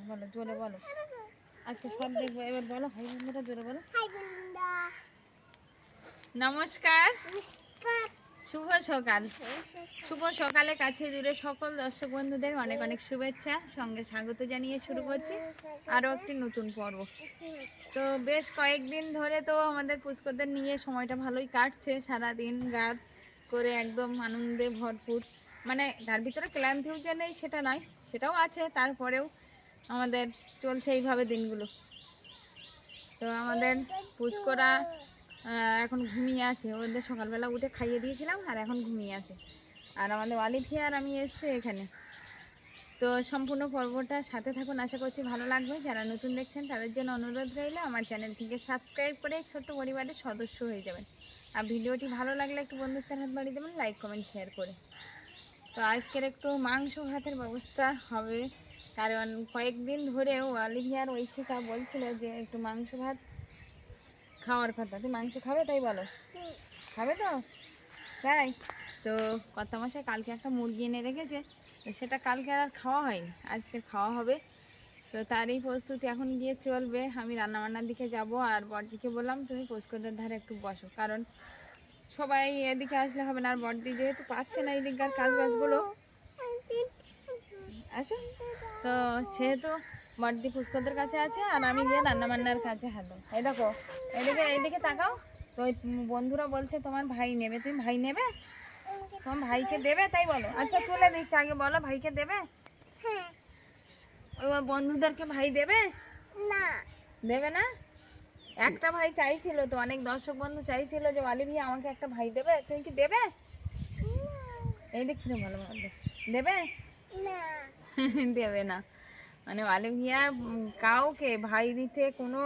আবার বলো, জোরে বলো, আজকে সব দেখবো। এবার বলো হাই বন্ধুরা, জোরে বলো। নমস্কার, শুভ সকাল। শুভ সকালে কাছে দূরে সকল দর্শক বন্ধুদের অনেক অনেক শুভেচ্ছা, সঙ্গে স্বাগত জানিয়ে শুরু করছি আরও একটি নতুন পর্ব। তো বেশ কয়েকদিন ধরে তো আমাদের পুষ্করদের নিয়ে সময়টা ভালোই কাটছে, সারা দিন রাত করে একদম আনন্দে ভরপুর। মানে তার ভিতরে ক্লান্তিও যে নেই সেটা নয়, সেটাও আছে, তারপরেও আমাদের চলছে এইভাবে দিনগুলো। তো আমাদের পুষ্করা এখন ঘুমিয়ে আছে, ওদের সকালবেলা উঠে খাইয়ে দিয়েছিলাম আর এখন ঘুমিয়ে আছে। আর আমাদের অলিভিয়া আর আমি এসছি এখানে। তো সম্পূর্ণ পর্বটা সাথে থাকুন, আশা করছি ভালো লাগবে। যারা নতুন দেখছেন তাদের জন্য অনুরোধ রইল আমার চ্যানেলটিকে সাবস্ক্রাইব করে ছোট্ট পরিবারের সদস্য হয়ে যাবেন। আর ভিডিওটি ভালো লাগলে একটু বন্ধুত্বের হাত বাড়িয়ে দেবেন, লাইক কমেন্ট শেয়ার করে। তো আজকের একটু মাংস ভাতের ব্যবস্থা হবে, কারণ কয়েকদিন ধরেও অলিভিয়ার ঐশিকা বলছিল যে একটু মাংস ভাত খাওয়ার কথা। তুই মাংস খাবে তাই বলো? খাবে তো? তাই তো কর্তামশাই কালকে একটা মুরগি এনে রেখেছে, তো সেটা কালকে আর খাওয়া হয়নি, আজকে খাওয়া হবে। তো তারই প্রস্তুতি এখন গিয়ে চলবে। আমি রান্নাবান্নার দিকে যাব, আর বড়দিকে বললাম তুমি পুষ্করদের ধারে একটু বসো, কারণ সবাই এদিকে আসলে হবে না। আর বড়দি যেহেতু পাচ্ছে না এই দিককার কাজ বাজগুলো, আসো, তো সেহেতু বড়দি পুষ্করদের কাছে আছে আর আমি গিয়ে রান্নাবান্নার কাছে হাঁটো। এই দেখো, এইদিকে তাকাও। তো ওই বন্ধুরা বলছে তোমার ভাই নেবে, তুমি ভাই নেবে? তোমার ভাইকে দেবে তাই বলো? আচ্ছা তুলে দিচ্ছি, আগে বলো ভাইকে দেবে? ওই বন্ধুদেরকে ভাই দেবে না? দেবে না? একটা ভাই চাইছিল, তো অনেক দর্শক বন্ধু চাইছিল যে অলিভিয়া আমাকে একটা ভাই দেবে, তুমি কি দেবে? এই দিক ফিরে ভালো ভালো দেবে না? দেবে না, মানে অলিভিয়া কাউকে ভাই দিতে কোনো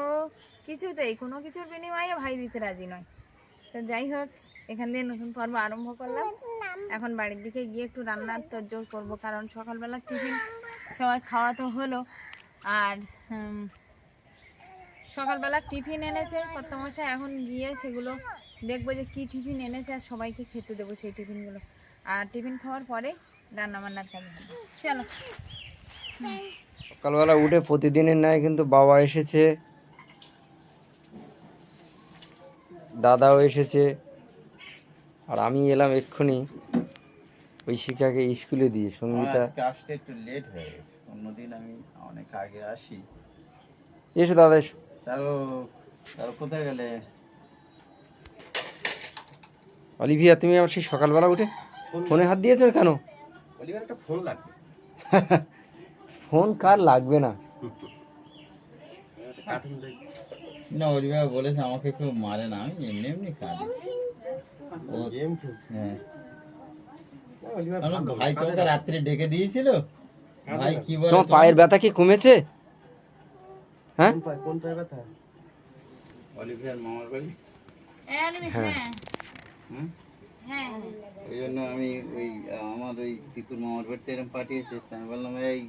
কিছুতেই, কোনো কিছুর বিনিময়ে ভাই দিতে রাজি নয়। তো যাই হোক, এখান দিয়ে নতুন পর্ব আরম্ভ করলাম। এখন বাড়ির দিকে গিয়ে একটু রান্নার তোড়জোড় করবো, কারণ সকালবেলা টিফিন সবাই খাওয়া তো হলো। আর সকালবেলা টিফিন এনেছে কর্তামশাই, এখন গিয়ে সেগুলো দেখবো যে কি টিফিন এনেছে আর সবাইকে খেতে দেবো সেই টিফিনগুলো। আর টিফিন খাওয়ার পরে রান্নাবান্নার কাজ হবে। চলো। সকালবেলা উঠে প্রতিদিনের ন্যায় কিন্তু বাবা এসেছে, দাদাও এসেছে, আর আমি এলাম এক্ষুনি ঐশিকাকে স্কুলে দিয়ে। সঙ্গীতা আসতে একটু লেট হয়ে গেছে, অন্যদিন আমি অনেক আগে আসি। এসো দাদা এসো। তারও কোথায় গেলে? অলিভিয়া তুমি আমার সেই সকালবেলা উঠে ফোনে হাত দিয়েছো কেন? অলিভার একটা ফোন লাগবে। ফোন কার লাগবে না? না, অলিভার বলেছে আমাকে কেউ মারে না, আমি এমনি এমনি কাঁদি। ও গেম খেলছে। হ্যাঁ, ভাই তোমাকে রাত্রে ডেকে দিয়েছিল। ভাই কি বলে, তোমার পায়ের ব্যথা কি কমেছে? হ্যাঁ, কোন পায়ে ব্যথা? অলিভিয়ার মামার বাড়ি। হ্যাঁ, ওই জন্য আমি ওই আমার ওই পিকুর মামার বাড়িতে এরকম পাঠিয়েছে। আমি বললাম এই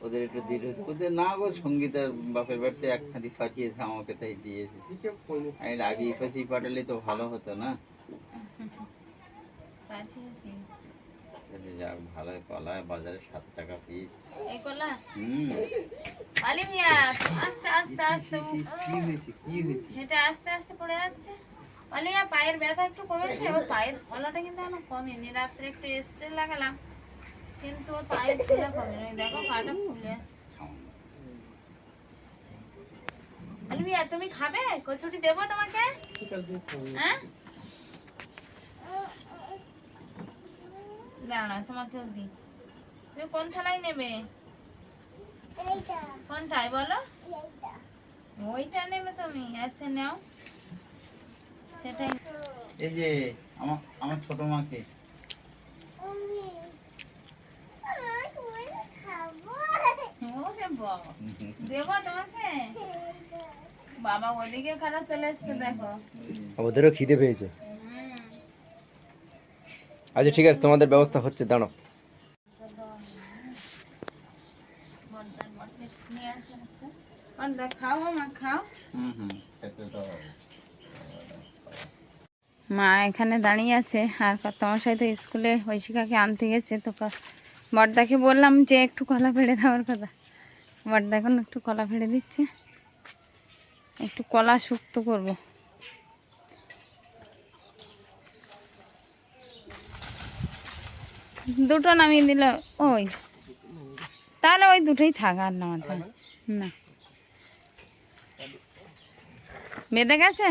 ওদের একটু দিল, ওদের না গো, সঙ্গীতার বাপের বাড়িতে এক খাঁদি পাঠিয়েছে আমাকে, তাই দিয়েছে। আমি আগে পাশি পাঠালে তো ভালো হতো না। যাক, ভালো কলা বাজারে 7 টাকা পিস। এই কলা হুম, অলিভিয়া আস্তে আস্তে আস্তে কি হয়েছে কি হয়েছে? হেঁটে আস্তে আস্তে পড়ে যাচ্ছে। অলিভিয়া পায়ের ব্যথা একটু কমেছে, এবার পায়ের ফলাটা কিন্তু এখনো কমেনি। রাত্রে একটু স্প্রে লাগালাম, কিন্তু ওর পায়ের ফোলা কমেনি। দেখো পাটা ফুলে আছে। অলিভিয়া তুমি খাবে? কচুরি দেবো তোমাকে? হ্যাঁ, দাঁড়াও তোমাকেও দিই। তুমি কোন থালায় নেবে? কোনটায় বলো? ওইটা নেবে তুমি? আচ্ছা নাও, সেটাই। এই যে আমার ছোট মাকে ওরে বাবা, দেবো তোমাকে? বাবা ওদিকে খারাপ চলে এসছে, দেখো। ওদেরও খিদে পেয়েছে। আচ্ছা ঠিক আছে, তোমাদের ব্যবস্থা হচ্ছে, দাঁড়াও। খাও মা, খাও। খেতে তো হবে। মা এখানে দাঁড়িয়ে আছে, আর কর্তামশাই তো স্কুলে ঐশিকাকে আনতে গেছে। তো বড়দাকে বললাম যে একটু কলা পেড়ে দেওয়ার কথা, আবার দেখুন একটু কলা ফেলে দিচ্ছে, একটু কলা শুক্তো করব। দুটো নামিয়ে দিলে ওই, তাহলে ওই দুটোই থাক, আর নামাতে হবে না। বেঁধে গেছে?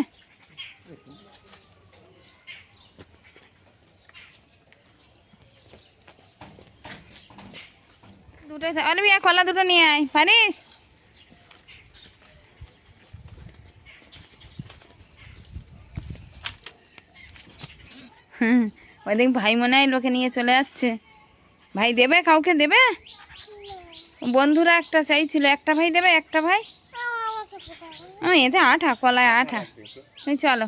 দুটোই থাক। অলিভিয়া কলা দুটো নিয়ে আয়, পারিস? ওইদিক ভাই মনে হয় লোকে নিয়ে চলে যাচ্ছে। ভাই দেবে, কাউকে দেবে? বন্ধুরা একটা চাইছিল, একটা ভাই দেবে, একটা ভাই। এতে আঠা, কলায় আঠা। এই চলো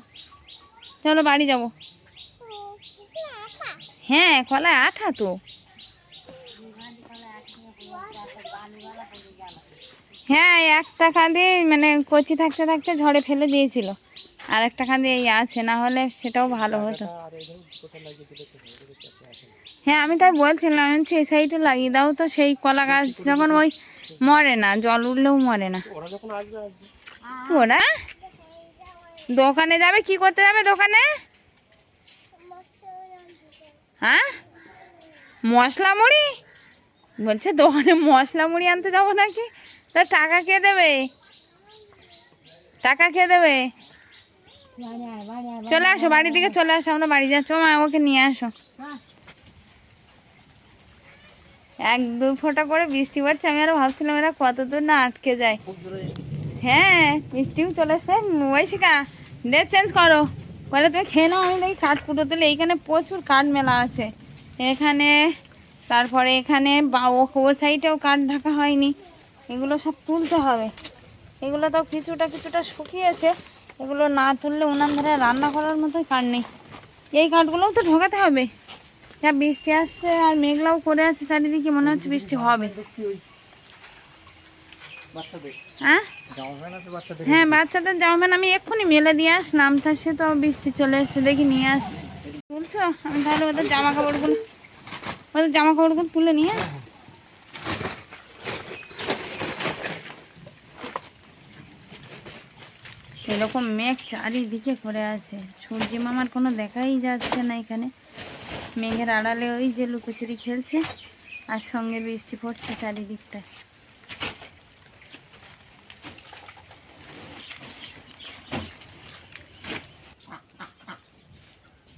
চলো বাড়ি যাব। হ্যাঁ কলায় আঠা তো। হ্যাঁ একটা কাঁদি মানে কচি থাকতে থাকতে ঝড়ে ফেলে দিয়েছিল, আর একটা কাঁদি এই আছে, না হলে সেটাও ভালো হতো। হ্যাঁ আমি তাই বলছিলাম, সেই সাইডে লাগিয়ে দাও তো, সেই কলা গাছ যখন ওই মরে না, জল উঠলেও মরে না। ওরা দোকানে যাবে, কি করতে যাবে দোকানে? হ্যাঁ মশলা মুড়ি বলছে, দোকানে মশলা মুড়ি আনতে যাবো নাকি? তা টাকা কে দেবে? টাকা কে দেবে? চলে আসো বাড়ির দিকে, চলে আসো, আমরা বাড়ি যাচ্ছ, মা ওকে নিয়ে আসো। এক দু ফোঁটা করে বৃষ্টি পড়ছে, আমি আরো ভাবছিলাম এরা কত দূর না আটকে যায়। হ্যাঁ মিষ্টিও চলে এসছে। ঐশিকা ড্রেস চেঞ্জ করো, করে তুমি খেয়ে নাও, আমি দেখি কাঠ কুটো তুলে। এইখানে প্রচুর কাঠ মেলা আছে এখানে, তারপরে এখানে ও সাইডেও কাঠ ঢাকা হয়নি, এগুলো সব তুলতে হবে। এগুলো তো কিছুটা কিছুটা শুকিয়েছে, এগুলো না তুললে উনান ধরে রান্না করার মতোই কাঠ নেই। এই কাঠগুলোও তো ঢোকাতে হবে। যা বৃষ্টি আসছে আর মেঘলাও করে আছে চারিদিকে, মনে হচ্ছে বৃষ্টি হবে। হ্যাঁ হ্যাঁ বাচ্চাদের জামা প্যান্ট আমি এক্ষুনি মেলে দিয়ে আসলাম, তা সে তো বৃষ্টি চলে এসছে, দেখি নিয়ে আস। তুলছো? আমি তাহলে ওদের জামা কাপড়গুলো তুলে নিয়ে এরকম মেঘ চারিদিকে করে আছে, সূর্য মামার কোনো দেখাই যাচ্ছে না এখানে। মেঘের আড়ালে ওই যে লুকোচুরি খেলছে, আর সঙ্গে বৃষ্টি পড়ছে চারিদিকটায়।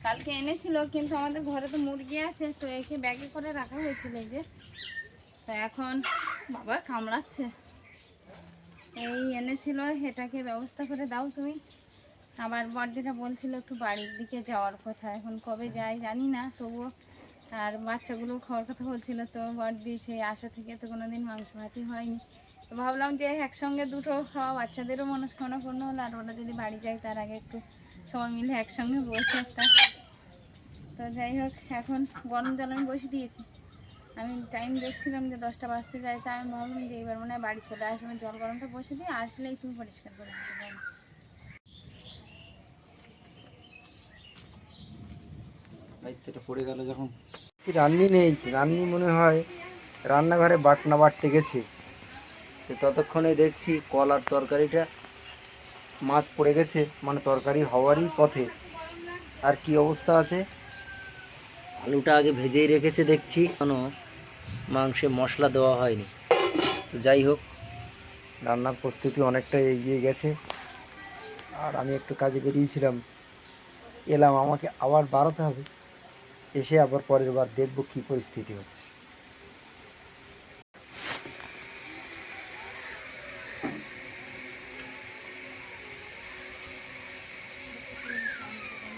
কালকে এনেছিল, কিন্তু আমাদের ঘরে তো মুরগি আছে, তো একে ব্যাগে করে রাখা হয়েছিল এই যে। তো এখন বাবা কামড়াচ্ছে। এই এনেছিল, এটাকে ব্যবস্থা করে দাও তুমি। আবার বড়দিটা বলছিল একটু বাড়ির দিকে যাওয়ার কথা, এখন কবে যায় জানি না, তবুও। আর বাচ্চাগুলো খাওয়ার কথা বলছিল, তো বড়দি সেই আশা থেকে তো কোনোদিন মাংস ভাতই হয়নি। তো ভাবলাম যে একসঙ্গে দুটো খাওয়া, বাচ্চাদেরও মনস্কামনা পূর্ণ হলো, আর ওরা যদি বাড়ি যায় তার আগে একটু সবাই মিলে একসঙ্গে বসে একটা। তো যাই হোক, এখন গরম জল আমি বসে দিয়েছি। আমি টাইম দেখছিলাম যে 10টা বাজতে যায়, তাই আমি ভাবলাম যে এবার মনে হয় বাড়ি চলে আসবে, আমি জল গরমটা বসে দিয়ে আসলেই তুমি পরিষ্কার করে দিতে পারো। পড়ে গেল যখন। রান্নি নেই, রান্নি মনে হয় রান্নাঘরে বাটনা বাটতে গেছে, তো ততক্ষণে দেখছি কলার তরকারিটা মাছ পড়ে গেছে, মানে তরকারি হওয়ারই পথে। আর কি অবস্থা আছে, আলুটা আগে ভেজেই রেখেছে দেখছি, কোনো মাংসে মশলা দেওয়া হয়নি। তো যাই হোক, রান্নার প্রস্তুতি অনেকটা এগিয়ে গেছে। আর আমি একটু কাজে বেরিয়েছিলাম, এলাম, আমাকে আবার বাড়াতে হবে, এসে আবার পরের বার দেখব কী পরিস্থিতি হচ্ছে।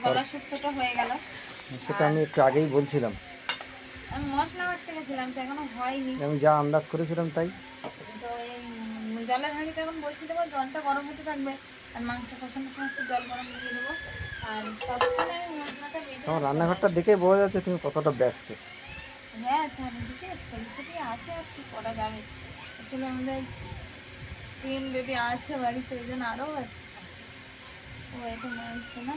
কলা শুক্তোটা হয়ে গেল। সেটা আমি একটু আগেই বলছিলাম, আমি মশলা বাটতে গেছিলাম, তো এখনো হয়নি। আমি যা আন্দাজ করেছিলাম তাই। তো এই জলের হাঁড়িটা এখন বসিয়ে দেবো, জলটা গরম হতে থাকবে, আর মাংস কষানোর সময় একটু জল গরম দিয়ে দেবো। আর ততক্ষণে আমি মশলাটা বেটে তোমার রান্নাঘরটা দেখে বোঝা যাচ্ছে তুমি কতটা ব্যস্ত। হ্যাঁ চারিদিকে ছোটি আছে, আর কি করা যাবে। আসলে আমাদের 3 বেবি আছে বাড়িতে, ওই জন্য আরও ব্যস্ত। ও এটা মানছে না।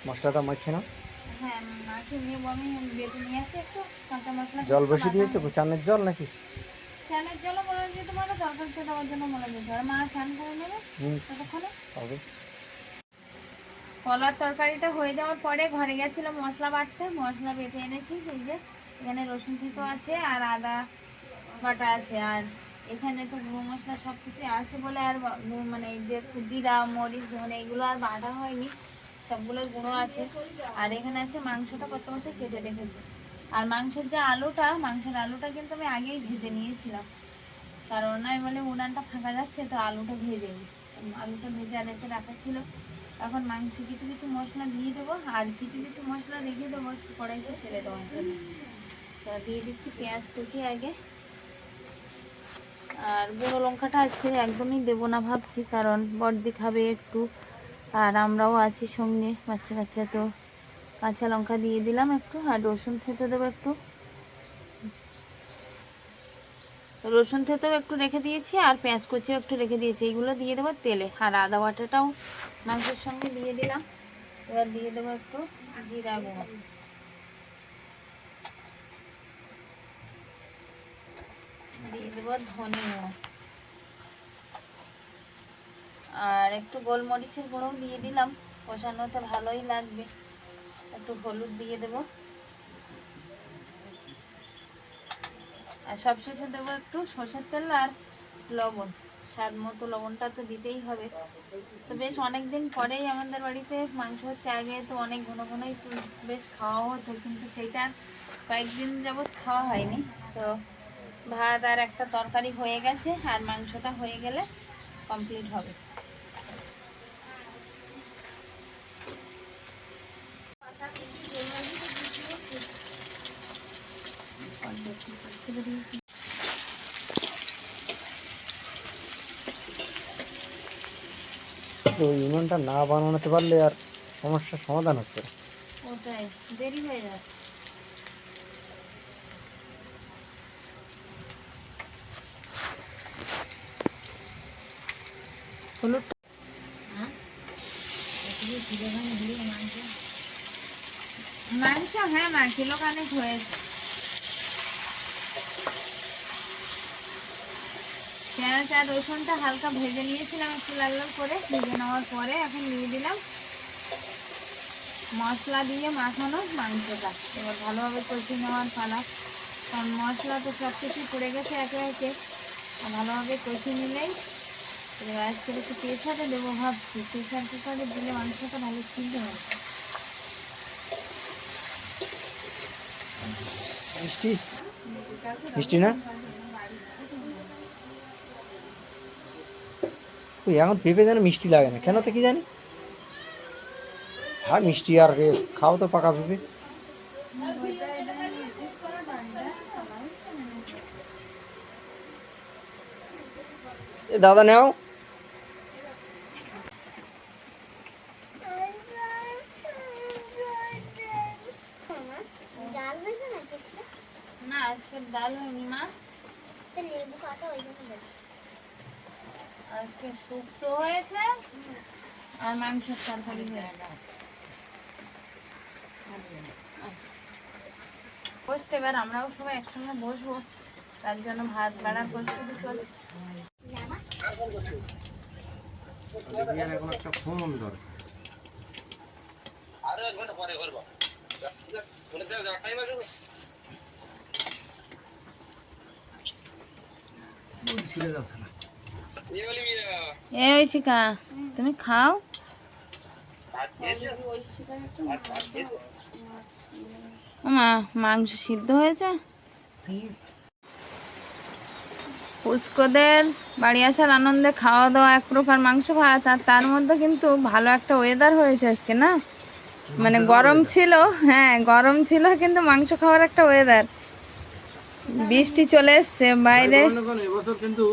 মশলাটা মাখিয়ে নাও। হ্যাঁ মাকে নিয়ে আমি বেটে নিয়ে আসি একটু কাঁচা মশলা। জল বসিয়ে দিয়েছো, চানের জল নাকি? স্নানের জন্য মনে যেতে পারো, তরকারিটা দেওয়ার জন্য মনে যেতে পারো। মা স্নান করে নেবে ততক্ষণে। হবে। কলার তরকারিটা হয়ে যাওয়ার পরে ঘরে গেছিলাম মশলা বাটতে, মশলা বেটে এনেছি। এই যে এখানে রসুন থেতো আছে আর আদা বাটা আছে, আর এখানে তো গুঁড়ো মশলা সব কিছু আছে বলে আর মানে এই যে জিরা মরিচ ধনে এগুলো আর বাটা হয়নি, সবগুলোর গুঁড়ো আছে। আর এখানে আছে মাংসটা কত বছর কেটে রেখেছে। আর মাংসের যে আলুটা, মাংসের আলুটা কিন্তু আমি আগেই ভেজে নিয়েছিলাম, কারণ আমি বলে উনানটা ফাঁকা যাচ্ছে তো আলুটা ভেজে নিই। আলুটা ভেজে রেখে রাখা ছিল। এখন মাংসে কিছু কিছু মশলা দিয়ে দেবো, আর কিছু কিছু মশলা রেখে দেবো একটু কড়াইতে ফেলে দেওয়ার জন্য। তো দিয়ে দিচ্ছি পেঁয়াজ কুচি আগে, আর গুঁড়ো লঙ্কাটা আজকে একদমই দেবো না ভাবছি, কারণ বড়দি খাবে একটু আর আমরাও আছি সঙ্গে, বাচ্চা কাচ্চা তো। কাঁচা লঙ্কা দিয়ে দিলাম একটু, আর রসুন থেতো দেবো একটু, রসুন থেতেও একটু রেখে দিয়েছি, আর পেঁয়াজ কুচিও একটু রেখে দিয়েছি। এইগুলো দিয়ে দেবো তেলে, আর আদা বাটাটাও মাংসের সঙ্গে দিয়ে দিলাম। এবার দিয়ে দেবো একটু জিরা গুঁড়ো, দিয়ে দেবো ধনে গুঁড়ো, আর একটু গোলমরিচের গুঁড়োও দিয়ে দিলাম, কষানোতে ভালোই লাগবে। একটু হলুদ দিয়ে দেবো, আর সবশেষে দেবো একটু সর্ষের তেল আর লবণ, স্বাদ মতো লবণটা তো দিতেই হবে। তো বেশ অনেক দিন পরেই আমাদের বাড়িতে মাংস হচ্ছে, আগে তো অনেক ঘন ঘনই বেশ খাওয়া হতো, কিন্তু সেইটা কয়েকদিন যাবৎ খাওয়া হয়নি। তো ভাত আর একটা তরকারি হয়ে গেছে, আর মাংসটা হয়ে গেলে কমপ্লিট হবে। ওই উনুনটা না বানাতে পারলে আর সমস্যার সমাধান হচ্ছে না। ওটাই দেরি হয়ে যাচ্ছে। হলুদটা মাংস, হ্যাঁ মা কিলো খানেক হয়েছে। পেঁয়াজ আর রসুনটা হালকা ভেজে নিয়েছিলাম একটু লাল লাল করে, ভেজে নেওয়ার পরে এখন দিয়ে দিলাম মশলা দিয়ে মাখানো মাংসটা। এবার ভালোভাবে কষিয়ে নেওয়ার পালা, কারণ মশলা তো সব কিছু পড়ে গেছে একে একে। ভালোভাবে কষিয়ে নিলেই এবার আজকে একটু প্রেসারে দেবো ভাবছি, প্রেসার কুকারে দিলে মাংসটা ভালো সিদ্ধ হবে। মিষ্টি মিষ্টি না, ওই এখন পেঁপে যেন মিষ্টি লাগে না কেন তো কি জানি। হ্যাঁ মিষ্টি আর খাও তো পাকা পেঁপে। এ দাদা নেও। না আজকে ডাল হয়নি মা, আজকে শুক্তো হয়েছে আর মাংসের তরকারি হয়েছে। বসছে, এবার আমরাও সবাই একসঙ্গে বসবো, তার জন্য ভাত বাড়ার প্রস্তুতি চলছে। এখন একটা ফোন দরকার। এ ঐশিকা তুমি খাও। মা মাংস সিদ্ধ হয়েছে। পুষ্কদের বাড়ি আসার আনন্দে খাওয়া দাওয়া এক প্রকার মাংস ভাত, আর তার মধ্যে কিন্তু ভালো একটা ওয়েদার হয়েছে আজকে না, মানে গরম ছিল, হ্যাঁ গরম ছিল কিন্তু মাংস খাওয়ার একটা ওয়েদার। বৃষ্টি চলে এসছে বাইরে, এবছর কিন্তু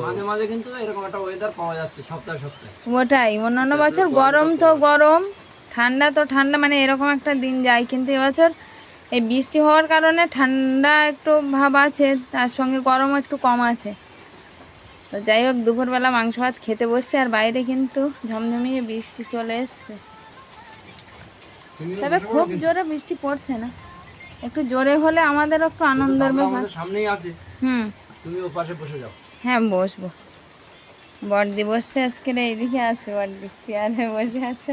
মাঝে মাঝে কিন্তু এরকম একটা ওয়েদার পাওয়া যাচ্ছে সপ্তাহে সপ্তাহে। ওটাই অন্যান্য বছর গরম তো গরম, ঠান্ডা তো ঠান্ডা, মানে এরকম একটা দিন যায়, কিন্তু এবছর এই বৃষ্টি হওয়ার কারণে ঠান্ডা একটু ভাব আছে, তার সঙ্গে গরম একটু কম আছে। তো যাই হোক দুপুরবেলা মাংস ভাত খেতে বসছে, আর বাইরে কিন্তু ঝমঝমিয়ে বৃষ্টি চলে এসছে। তবে খুব জোরে বৃষ্টি পড়ছে না, একটু জোরে হলে আমাদেরও একটু আনন্দের ব্যাপার। সামনেই আছে হুম, তুমি ও পাশে বসে যাও। হ্যাঁ বসবো। বড়দি বসছে আজকের এইদিকে আছে, বড়দি চেয়ারে বসে আছে।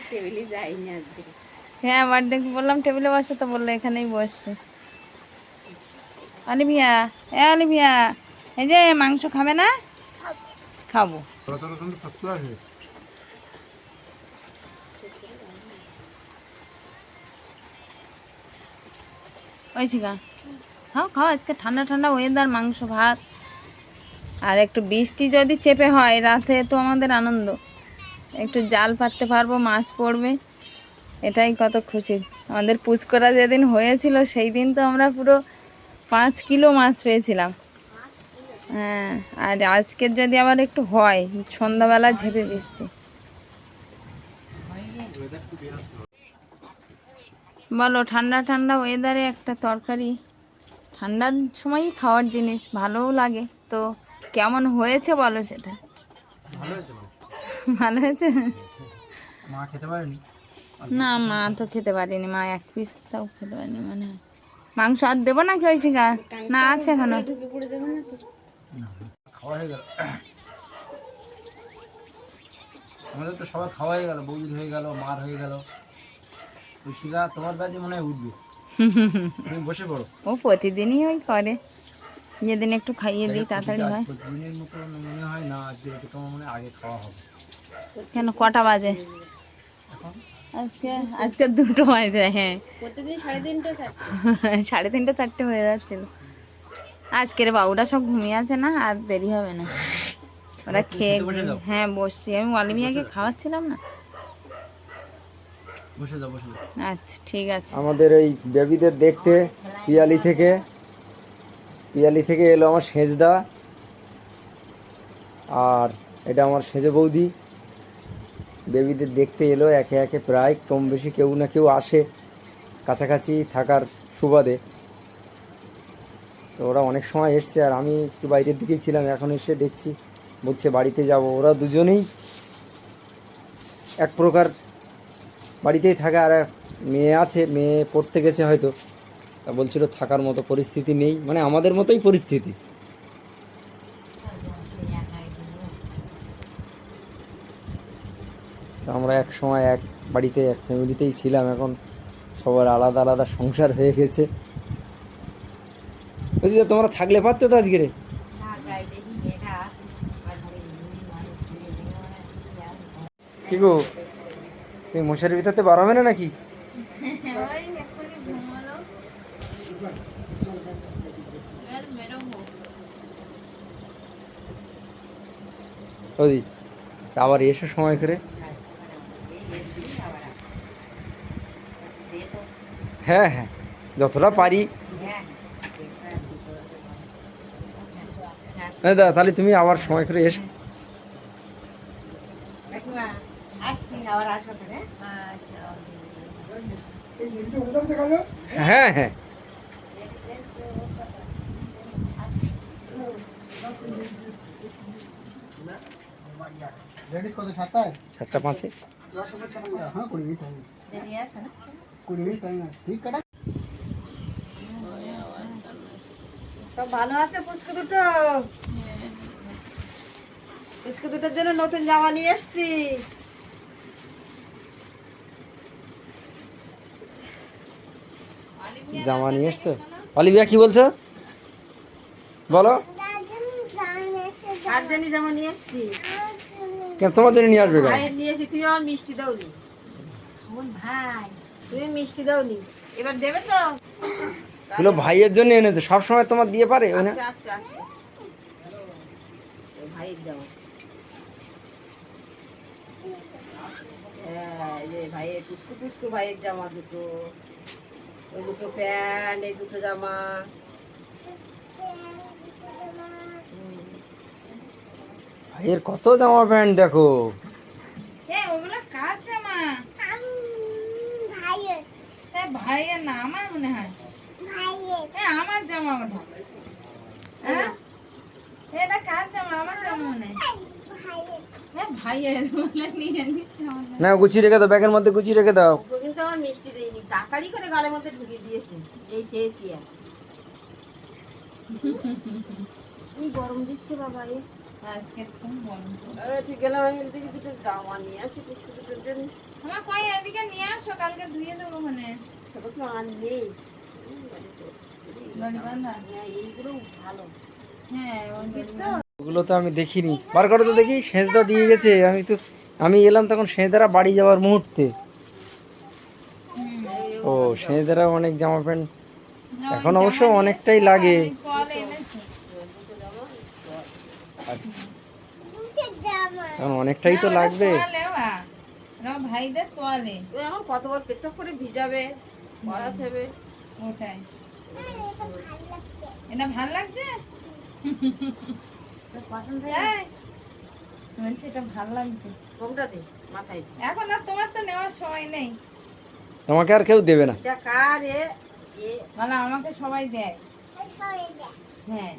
টেবিলে যাইনি আজকে। হ্যাঁ বড়দিকে বললাম টেবিলে বসে, তো বললো এখানেই বসছে। অলিভিয়া, অলিভিয়া, এই যে মাংস খাবে না? খাবো। ততটা কিন্তু ফার্স্ট ক্লাস হয়েছে। ওই শিখা, খাও খাও, আজকে ঠান্ডা ঠান্ডা ওয়েদার, মাংস ভাত আর একটু বৃষ্টি যদি চেপে হয় রাতে, তো আমাদের আনন্দ। একটু জাল পাততে পারবো, মাছ পড়বে, এটাই কত খুশি। আমাদের পুচকরা যেদিন হয়েছিল সেই দিন তো আমরা পুরো 5 কিলো মাছ পেয়েছিলাম। হ্যাঁ, আর আজকের যদি আবার একটু হয় সন্ধ্যাবেলা ঝেপে বৃষ্টি। বলো, ঠান্ডা ঠান্ডা ওয়েদারে একটা তরকারি, ঠান্ডার সময়ই খাওয়ার জিনিস, ভালোও লাগে। তো কেমন হয়েছে বলো সেটা। ভালো হয়েছে মা। ভালো হয়েছে? মা খেতে পারেনি। না, মা তো খেতে পারিনি, মা এক পিস তাও খেতে পারিনি মনে হয়। মাংস আর দেবো নাকি ওই শিকার? না আছে এখনো? খাওয়া হয়ে গেল আমাদের, তো সবার খাওয়া হয়ে গেল, বৌদির হয়ে গেল, মার হয়ে গেল। ঋষিকা তোমার কাছে মনে হয় উঠবে, তুমি বসে পড়ো। ও প্রতিদিনই ওই করে, যেদিন একটু খাইয়ে দিই তাড়াতাড়ি হয়। প্রতিদিনের মতো মনে হয় না, আজকে একটু তোমার মনে হয় আগে খাওয়া হবে। কেন, কটা বাজে এখন আজকে? আজকে 2টো বাজে। হ্যাঁ, প্রতিদিন 3:30 4:30 হয়ে যাচ্ছিল। আজকের বাবুরা সব ঘুমিয়ে আছে না, আর দেরি হবে না, ওরা খেয়ে বসে যাও। হ্যাঁ বসছি, আমি অলিভিয়াকে খাওয়াচ্ছিলাম না। বসে যাও, বসে যাও। আচ্ছা ঠিক আছে। আমাদের এই বেবিদের দেখতে পিয়ালি থেকে এলো আমার সেজদা, আর এটা আমার সেজে বৌদি। বেবিদের দেখতে এলো একে একে, প্রায় কম বেশি কেউ না কেউ আসে কাছাকাছি থাকার সুবাদে। তো ওরা অনেক সময় এসছে, আর আমি একটু বাইরের দিকেই ছিলাম, এখন এসে দেখছি বলছে বাড়িতে যাব। ওরা দুজনেই এক প্রকার বাড়িতেই থাকে, আর এক মেয়ে আছে, মেয়ে পড়তে গেছে হয়তো, তা বলছিল থাকার মতো পরিস্থিতি নেই, মানে আমাদের মতোই পরিস্থিতি। তো আমরা এক সময় এক বাড়িতে এক ফ্যামিলিতেই ছিলাম, এখন সবার আলাদা আলাদা সংসার হয়ে গেছে। বুঝলি তো, তোমরা থাকলে পারতে তো আজকে রে। কি গো, তুমি মশারির ভিতরতে বার হবে না নাকি? ওই আবার এসে সময় করে। হ্যাঁ হ্যাঁ, যতটা পারি। দাদা, তাহলে তুমি আবার সময় করে এসো। হ্যাঁ হ্যাঁ, 7:05। সব ভালো আছে? পুচকু দুটো, পুচকু দুটোর জন্য নতুন জামা নিয়ে এসছি। জামা নিয়ে এসছো? অলিভিয়া কি বলছো বলো? কার জন্য জামা নিয়ে এসছি? কেন তোমার জন্য নিয়ে আসবে কেন? ভাইয়ের নিয়ে এসে তুমি আমার মিষ্টি দাওনি। ভাই, তুমি মিষ্টি দাওনি, এবার দেবে তো? এগুলো ভাইয়ের জন্য এনেছে, সবসময় তোমার দিয়ে পারে ওই না? আস্তে আস্তে আস্তে, ভাইয়ের জামা। হ্যাঁ, এই যে ভাইয়ের পুচকু পুচকু ভাইয়ের জামা দুটো, ওই দুটো প্যান্ট, এই দুটো জামা। ভাইয়ের কত জামা প্যান্ট দেখো। ওগুলো কার জামা? ভাইয়ের না, আমার মনে হয় আমার জামা ওটা। হ্যাঁ, এটা কার জামা? আমার জামা মনে হয় ভাইয়ের, বলে নিয়ে নিচ্ছে আমাদের। না, গুছিয়ে রেখে দাও, ব্যাগের মধ্যে গুছিয়ে রেখে দাও। ওকে কিন্তু আমার মিষ্টি দেয়নি, তাড়াতাড়ি করে গালের মধ্যে ঢুকিয়ে দিয়েছে, এই চেয়েছি আর। এই গরম দিচ্ছে বাবা রে। আজকে খুব গরম। ঠিক গেলাম আমি এদিকে দুটো জামা নিয়ে আসি পুষ্কুদের জন্য। আমার কই এদিকে নিয়ে আসো, কালকে ধুয়ে দেবো মানে। সেটা তো আর নেই। গাড়ি বান্ধা? হ্যাঁ, এইগুলো ভালো। হ্যাঁ, ওই গাড়ি বান্ধা। ওগুলো তো আমি দেখিনি, বার করে তো দেখি সেজদা দিয়ে গেছে। আমি এলাম তখন সেজদারা বাড়ি যাওয়ার মুহূর্তে। ও সেজদারা অনেক জামা প্যান্ট না, ওই এখন অবশ্য জামা নিয়ে অনেকটাই এসছে, লাগে। আর ওই তোয়ালে এনেছে। এখন অনেকটাই তো না, ওটা লাগবে। তোয়ালে ওরা ভাইদের তোয়ালে। ও এখন কতবার পেট্রোল করে ভিজাবে, পড়াতে হবে। ওটাই। এটা ভাল লাগছে? পছন্দ তাই? বলছি এটা ভাল লাগছে। কোনটা দে মাথায়? এখন আর তোমার তো নেওয়ার সময় নেই। তোমাকে আর কেউ দেবে না। এটা কার এ? এ মানে আমাকে সবাই দেয়। হ্যাঁ,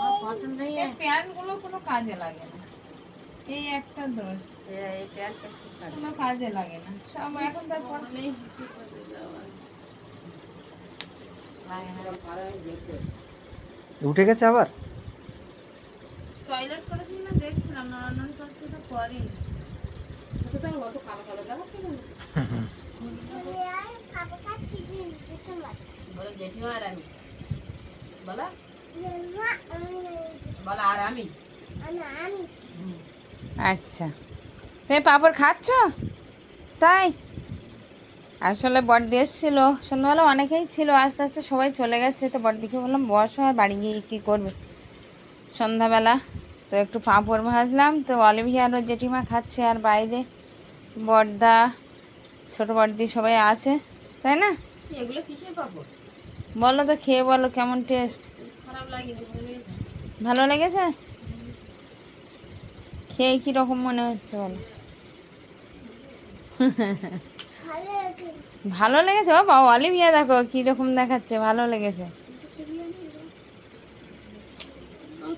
আমার পছন্দ নেই। এই প্যান্ট গুলো কোনো কাজে লাগে না, এই একটা দোষ, এই প্যান্টটা ঠিক আছে। কোনো কাজে লাগে না সব এখন। তারপর উঠে গেছে আবার। টয়লেট করেছিল না, দেখছিলাম নড়ানড়ি করতে তো করেনি। এটা তো অত কালো কালো দেখাচ্ছে না। বলে জেঠিমা আর আমি বলা বলা আর আমি। আচ্ছা, তুমি পাপড় খাচ্ছ? তাই আসলে বড়দি এসেছিল সন্ধ্যাবেলা, অনেকেই ছিল, আস্তে আস্তে সবাই চলে গেছে। তো বড়দিকে বললাম বস, হয় বাড়ি গিয়ে কী করবে সন্ধ্যাবেলা। তো একটু পাঁপড় ভাজলাম। তো অলিভিয়া আর ওর জেঠিমা খাচ্ছে, আর বাইরে বড়দা, ছোটো বড়দি সবাই আছে, তাই না? এগুলো কিসের পাবো? বলো তো, খেয়ে বলো কেমন টেস্ট। খারাপ লাগে। ভালো লেগেছে? খেয়ে কীরকম মনে হচ্ছে বলো? ভালো লেগেছে বাবা। অলিভিয়া দেখো কীরকম দেখাচ্ছে, ভালো লেগেছে।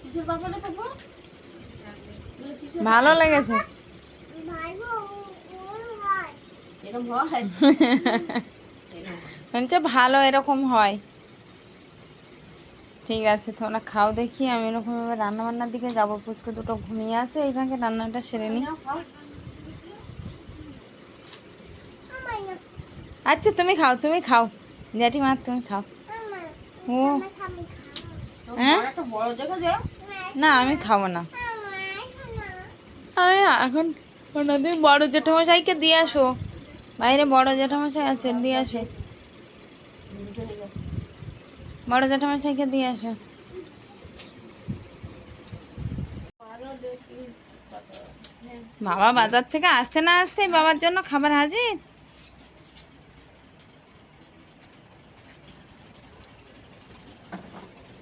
কিসের পাবো খাবো? ভালো লেগেছে। এরকম হয়? বলছে ভালো, এরকম হয়। ঠিক আছে, তোমরা খাও দেখি। আমি এরকম এবার রান্নাবান্নার দিকে যাবো। পুচকু দুটো ঘুমিয়ে আছে, এইখানে রান্নাটা সেরে নিই। আচ্ছা তুমি খাও, তুমি খাও জেঠিমা, তুমি খাও। ও হ্যাঁ, একটা বড় জায়গা যাও। না আমি খাবো না। আমি এখন কোনোদিন বড় জেঠামশাইকে দিয়ে আসো, বাইরে বড় জেঠামশাই আছে, দিয়ে আসো। বড় জেঠামশাইকে দিয়ে আসো। বাবা বাজার থেকে আসতে না আসতেই বাবার জন্য খাবার হাজির।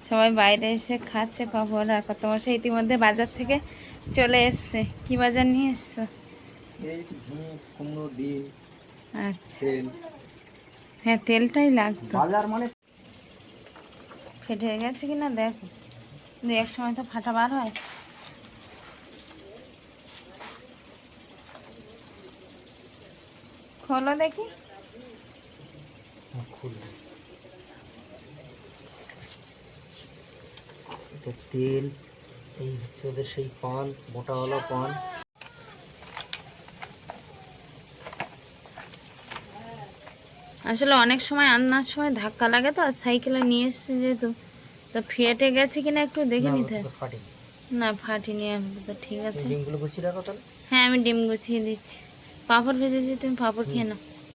সবাই বাইরে এসে খাচ্ছে পাপড়। আর কত মশাই ইতিমধ্যে বাজার থেকে চলে এসছে। কি বাজার নিয়ে এসছো? এই ঝিঙে, কুমড়ো, ডিম, আচ্ছা, তেল। হ্যাঁ তেলটাই লাগতো। বাজার মানে ফেটে গেছে কিনা দেখো, দু এক সময় তো ফাটা বার হয়। খোলো দেখি। এটা তেল, এই হচ্ছে ওদের সেই পান, মোটাওয়ালা পান। আসলে অনেক সময় আনার সময় ধাক্কা লাগে, তো আর সাইকেলে নিয়ে এসছে যেহেতু, তো ফেটে গেছে কিনা একটু দেখে নিতে। ফাটেনি। না ফাটিনি এখন তো, ঠিক আছে। ডিমগুলো গুছিয়ে রাখো তাহলে। হ্যাঁ আমি ডিম গুছিয়ে দিচ্ছি। পাঁপড় ভেজেছি, তুমি পাঁপড় খেয়ে নাও।